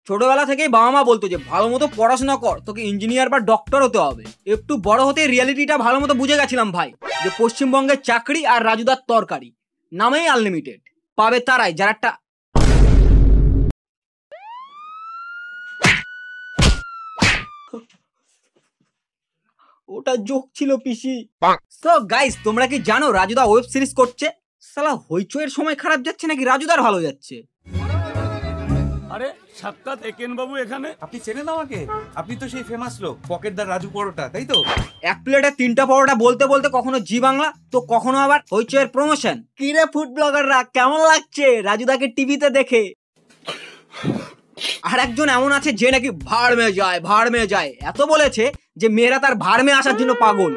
ছোটবেলা থেকেই বাবা মা বলতো যে ভালো মতো পড়াশোনা কর, তোকে ইঞ্জিনিয়ার বা ডক্টর হতে হবে। একটু বড় হতে রিয়ালিটিটা ভালো মতো বুঝে গেছিলাম ভাই, যে পশ্চিমবঙ্গের চাকরি আর রাজুদার তরকারি নামেই আনলিমিটেড। পাবে তারাই যারা একটা ওটা জোক ছিল পিসি। সো গাইস, তোমরা কি জানো রাজুদা ওয়েব সিরিজ করছে? শালা হইচইয়ের সময় খারাপ যাচ্ছে নাকি রাজুদার ভালো যাচ্ছে? আরে সাক্ষাৎ একেন বাবু এখানে। আপনি চেনেন আমাকে? আপনি তো সেই ফেমাস লোক পকেটদার রাজু পরোটা, তাই তো? এক প্লেটে 3টা পরোটা বলতে বলতে কখনো জি বাংলা তো কখনো আবার হইচইয়ের প্রমোশন। কি রে ফুড ব্লগাররা, কেমন লাগছে রাজুদাকে টিভিতে দেখে? আর একজন এমন আছে যে নাকি ভাড় মে যায় এত বলেছে যে মেয়েরা তার ভাড় মে আসার জন্য পাগল।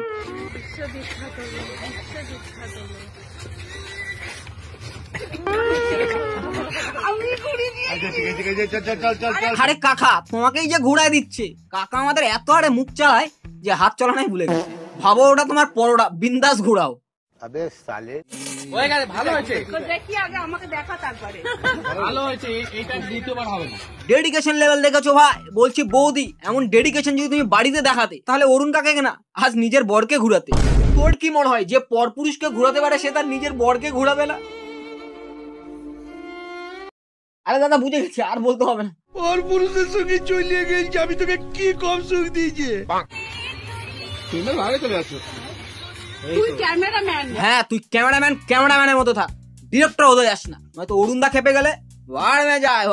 আরে কাকা, তোমাকেই যে ঘুরায় দিচ্ছে। কাকা আমাদের এত হারে মুখ চালায় যে হাত চালানোই ভুলে গেছে। ভাবো ওটা তোমার পরোটা, বিন্দাস ঘুরাও। আবে সালে হয়ে গেছে, ভালো হয়েছে। দেখি আগে আমাকে দেখা, তারপরে ভালো হয়েছে, এইটা দ্বিতীয়বার হবে না। ডেডিকেশন লেভেল দেখেছো ভাই? বলছি বৌদি, এমন ডেডিকেশন যদি তুমি বাড়িতে দেখাতে তাহলে অরুণ কাকাকে না আজ নিজের বরকে ঘুরাতে। তোর কি মনে হয় যে পরপুরুষকে ঘুরাতে পারে সে তার নিজের বরকে ঘুরাবে না? আরে দাদা বুঝে গেছি, আর বলতে হবে না। পরপুরুষের সঙ্গে চলিয়ে গেছি, আমি তোকে কি কম সুখ দিয়েছি। তুমি ভালো চলে আসো। তুই ক্যামেরাম্যান। হ্যাঁ, তুই ক্যামেরাম্যানের মতো থাক, ডিরেক্টর হতে যাস না, নয়তো অরুণদা খেপে গেলে ভাড় মে যায়।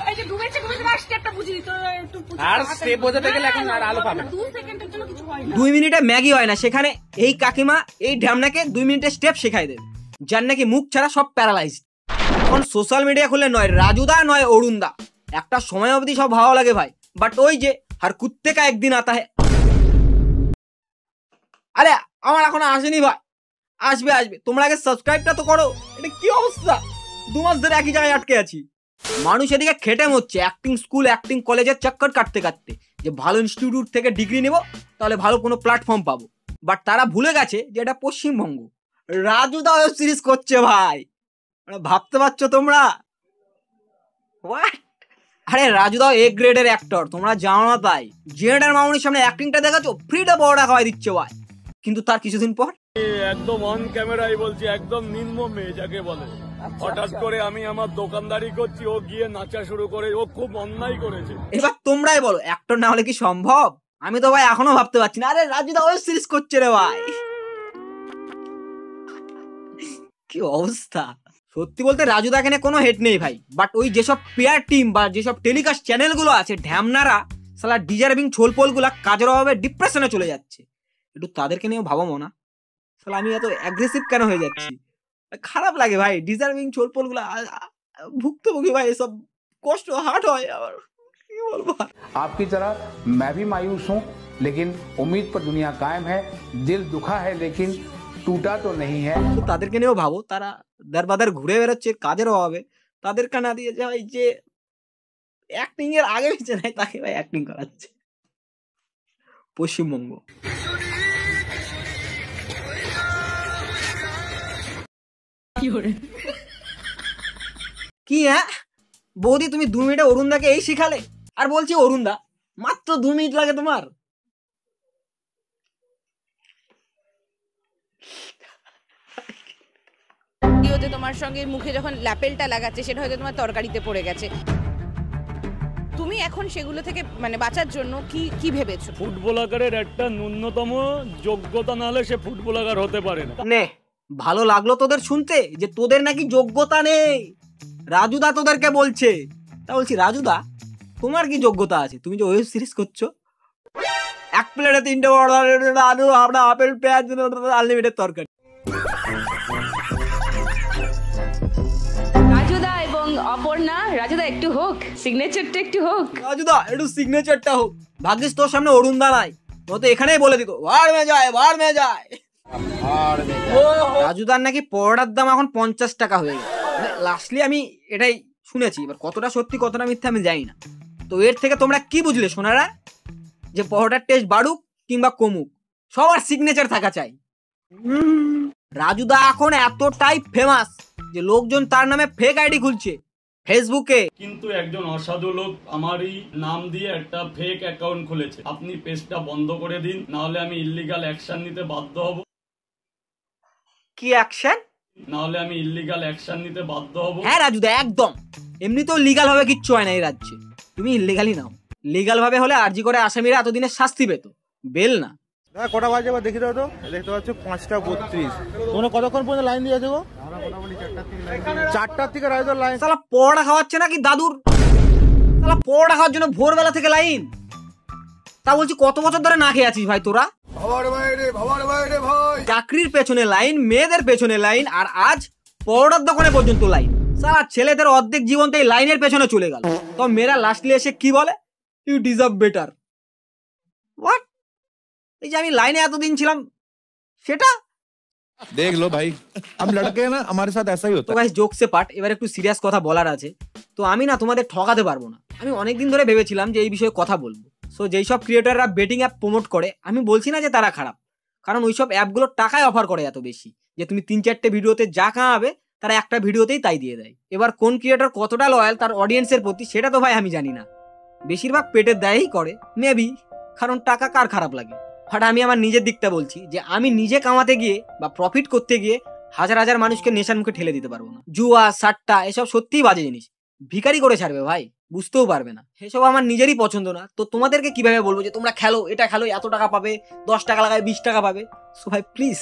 এই যে ডুবেছে আর স্টেপটা বুঝিনি তো, একটু আর স্টেপ বোঝাতে গেলে এখন আর আলো পাবে না। 2 সেকেন্ডের জন্য কিছু হয় না। 2 মিনিটে ম্যাগি হয় না, সেখানে এই কাকিমা এই ঢ্যামনাকে 2 মিনিটে স্টেপ শেখাই দেবে, যার নাকি মুখ ছাড়া সব প্যারালাইজড। এখন সোশ্যাল মিডিয়া খুলে নয় রাজুদা নয় অরুণদা, একটা সময় অবধি সব ভালো লাগে ভাই, বাট ওই যে হর কুত্তে কা একদিন আতা হ্যায়। আরে আমার এখন আসেনি ভাই, আসবে। তোমরা আগে সাবস্ক্রাইবটা তো করো। এটা কি অবস্থা, 2 মাস ধরে একই জায়গায় আটকে আছি। মানুষ এদিকে খেটে মরছে অ্যাক্টিং স্কুল অ্যাক্টিং কলেজের চক্কর কাটতে যে ভালো ইনস্টিটিউট থেকে ডিগ্রি নেব তাহলে ভালো কোনো প্ল্যাটফর্ম পাবো। বাট তারা ভুলে গেছে যে এটা পশ্চিমবঙ্গ। রাজুদা ওয়েব সিরিজ করছে ভাই, ভাবতে পারছো তোমরা? হোয়াট? আরে রাজুদা এ গ্রেডের অ্যাক্টর, তোমরা জানো না তাই। জেনারেল মামুনির সামনে অ্যাক্টিংটা দেখাচ্ছো, ফ্রিতে বড়টা খাওয়াই দিচ্ছে ভাই। কিন্তু তার কিছুদিন পর একদম অন ক্যামেরাই বলছি, একদম নিম্ন মেয়ে যাকে বলে। হঠাৎ করে আমি আমার দোকানদারি করছি, ও গিয়ে নাচা শুরু করে, ও খুব অন্যায় করেছে। এবার তোমরাই বলো অ্যাক্টর না হলে কি সম্ভব? আমি তো ভাই এখনো ভাবতে পারছি না। আরে রাজুদা ওয়েব সিরিজ করছে রে ভাই, কি অবস্থা। সত্যি বলতে রাজুদা এখানে কোনো হেড নেই ভাই, বাট ওই যেসব পেয়ার টিম বা যেসব টেলিকাস্ট চ্যানেলগুলো আছে ঢ্যামনারা সালা ডিজার্ভিং ছোলপোলগুলা কাজের অভাবে ডিপ্রেশনে চলে যাচ্ছে। একটু তাদেরকে নিয়েও ভাবো না, সালা আমি এত অ্যাগ্রেসিভ কেন হয়ে যাচ্ছি? খারাপ লাগে ভাই, ডিজার্ভিং ছোলপোলগুলা ভুক্তভোগী ভাই, এসব কষ্ট হার্ট হয়। আবার কি বলবো, आपकी तरह मैं भी मायूस हूँ, लेकिन उम्मीद पर दुनिया कायम है। दिल दुखा है लेकिन टूटा तो नहीं है। তো তাদেরকে নিয়েও ভাবো, তারা দারবাদার ঘুরে বেরোচ্ছে কাজের অভাবে, তাদেরকে না দিয়ে ভাই যে অ্যাক্টিং এর আগে পিছে নাই তাকে ভাই অ্যাক্টিং করাচ্ছে পশ্চিমবঙ্গ। কি হ্যাঁ বৌদি, তুমি 2 মিনিটে অরুণদাকে এই শিখালে? আর বলছি অরুণদা, মাত্র 2 মিনিট লাগে তোমার? ভিডিওতে তোমার সঙ্গে মুখে যখন ল্যাপেলটা লাগাচ্ছে সেটা হয়তো তোমার তরকারিতে পড়ে গেছে। তুমি এখন সেগুলো থেকে মানে বাঁচার জন্য কি ভেবেছো? ফুটবলারের একটা ন্যূনতম যোগ্যতা না হলে সে ফুটবলার হতে পারে না। নে, ভালো লাগলো তোদের শুনতে যে তোদের নাকি যোগ্যতা নেই। রাজুদা তোদেরকে বলছে। তা বলছি রাজুদা, তোমার কি যোগ্যতা আছে? তুমি যে ওয়েব সিরিজ করছো, এক প্লেটে 3টে আলু আমরা আপেল পেঁয়াজ আনলিমিটেড তরকারি। রাজুদা এবং অপর্ণা, রাজুদা একটু হোক সিগনেচারটা, একটু হোক রাজুদা একটু সিগনেচারটা হোক। ভাগ্যিস তোর সামনে অরুণদা নাই, ও তো এখানেই বলে দিত ভাড় মে যায়। রাজুদার নাকি পরোটার দাম এখন 50 টাকা হয়ে গেছে। লাস্টলি আমি এটাই শুনেছি, এবার কতটা সত্যি কতটা মিথ্যা আমি জানি না। তো এর থেকে তোমরা কি বুঝলে সোনারা? যে পরোটার টেস্ট বাড়ুক কিংবা কমুক, সবার সিগনেচার থাকা চাই। রাজুদা এখন এতটাই ফেমাস যে লোকজন তার নামে ফেক আইডি খুলছে। ফেসবুকে। কিন্তু একজন অসাধু লোক আমারই নাম দিয়ে একটা ফেক অ্যাকাউন্ট খুলেছে। আপনি পেজটা বন্ধ করে দিন, না হলে আমি ইল্লিগাল অ্যাকশন নিতে বাধ্য হব। কি অ্যাকশন? হ্যাঁ রাজুদা, একদম। এমনিতেও লিগাল ভাবে কিচ্ছু হয় না এই রাজ্যে, তুমি ইল্লিগালি নাও। লিগাল ভাবে হলে আরজি করে আসামিরা এতদিনের শাস্তি পেত, বেল না। কটা বাজে বা দেখি দাও তো। দেখতে পাচ্ছ 5:32। তোমরা কতক্ষণ পর্যন্ত লাইন দিয়ে আছো গো? 4টার থেকে রাজুদার লাইন। শালা পরোটা খাওয়াচ্ছে নাকি দাদুর? শালা পরোটা খাওয়ার জন্য ভোরবেলা থেকে লাইন। তা বলছি কত বছর ধরে না খেয়ে আছিস ভাই তোরা? চাকরির পেছনে লাইন, মেয়েদের পেছনে লাইন, আর আজ পরোটার দোকানে পর্যন্ত লাইন। সারা ছেলেদের অর্ধেক জীবন তো এই লাইনের পেছনে চলে গেল। তো মেয়েরা লাস্টলি এসে কি বলে? You deserve better. হোয়াট? এই যে আমি লাইনে এতদিন ছিলাম সেটা देख लो भाई, हम लड़के हैं ना, हमारे साथ ऐसा ही होता তো है। গাইস, জোকসে পার্ট, এবার একটু সিরিয়াস কথা বলার আছে। তো আমি না তোমাদের ঠকাতে পারবো না। আমি অনেকদিন ধরে ভেবেছিলাম যে এই বিষয়ে কথা বলবো। সো যেই সব ক্রিয়েটাররা বেটিং অ্যাপ প্রমোট করে, আমি বলছি না যে তারা খারাপ, কারণ ওইসব অ্যাপগুলো টাকায় অফার করে এত বেশি যে তুমি 3-4টে ভিডিওতে যা কামাবে তারা একটা ভিডিওতেই তাই দিয়ে দেয়। এবার কোন ক্রিয়েটর কতটা লয়াল তার অডিয়েন্সের প্রতি সেটা তো ভাই আমি জানি না। বেশিরভাগ পেটের দায়েই করে, মেবি, কারণ টাকা কার খারাপ লাগে। বাট আমি আমার নিজের দিকটা বলছি যে আমি নিজে কামাতে গিয়ে বা প্রফিট করতে গিয়ে হাজার হাজার মানুষকে নেশার মুখে ঠেলে দিতে পারবো না। জুয়া, সাট্টা এসব সত্যিই বাজে জিনিস, ভিখারি করে ছাড়বে ভাই, বুঝতেও পারবে না। এসব আমার নিজেরই পছন্দ না। তো তোমাদেরকে কিভাবে বলবো যে তোমরা খেলো, এটা খেলো, এত টাকা পাবে, 10 টাকা লাগায় 20 টাকা পাবে। সো ভাই প্লিজ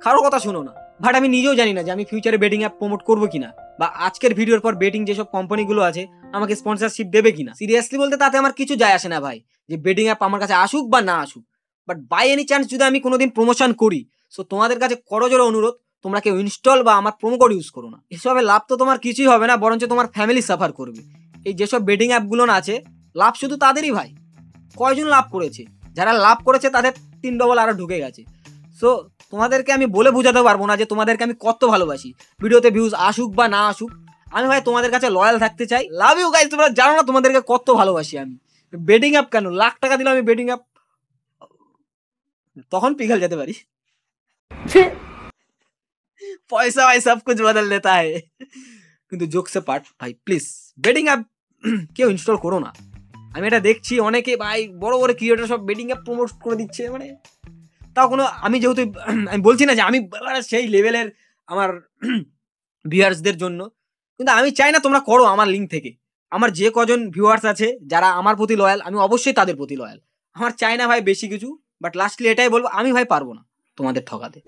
কারো কথা শোনো না। বাট আমি নিজেও জানি না যে আমি ফিউচারে বেটিং অ্যাপ প্রমোট করবো কিনা, বা আজকের ভিডিওর পর বেটিং যেসব কোম্পানিগুলো আছে আমাকে স্পন্সরশিপ দেবে কিনা। সিরিয়াসলি বলতে তাতে আমার কিছু যায় আসে না ভাই, যে বেটিং অ্যাপ আমার কাছে আসুক বা না আসুক। বাট বাই এনি চান্স যদি আমি কোনোদিন প্রমোশন করি, সো তোমাদের কাছে করজোড়ে অনুরোধ, তোমরা কেউ ইনস্টল বা আমার প্রোমো কোড ইউজ করো না। এসবে লাভ তো তোমার কিছুই হবে না, বরঞ্চ তোমার ফ্যামিলি সাফার করবে। এই যেসব বেটিং অ্যাপগুলো না আছে, লাভ শুধু তাদেরই ভাই। কয়জন লাভ করেছে? যারা লাভ করেছে তাদের 3 ডবল আরো ঢুকে গেছে। সো তোমাদেরকে আমি বলে বোঝাতে পারবো না যে তোমাদেরকে আমি কত ভালোবাসি। ভিডিওতে ভিউজ আসুক বা না আসুক, আমি ভাই তোমাদের কাছে লয়াল থাকতে চাই। লাভ ইউ গাইস, তোমরা জানো না তোমাদেরকে কত ভালোবাসি আমি। বেটিং অ্যাপ কেন, লাখ টাকা দিলে আমি বেটিং অ্যাপ তখন পিঘল যেতে পারি। পয়সা ভাই সব কিছু বদল দেতা है। কিন্তু জোকসে পার্ট ভাই, প্লিজ বেটিং অ্যাপ কেউ ইনস্টল করো না। আমি এটা দেখছি অনেকে ভাই বড় বড় ক্রিয়েটর সব বেটিং অ্যাপ প্রমোট করে দিচ্ছে, মানে তাও কোনো, আমি যেহেতু আমি বলছি না যে আমি সেই লেভেলের আমার ভিউয়ার্সদের জন্য, কিন্তু আমি চাই না তোমরা করো আমার লিঙ্ক থেকে। আমার যে কজন ভিউয়ার্স আছে যারা আমার প্রতি লয়াল, আমি অবশ্যই তাদের প্রতি লয়াল। আমার চাই না ভাই বেশি কিছু। বাট লাস্টলি এটাই বলবো, আমি ভাই পারবো না তোমাদের ঠকাতে।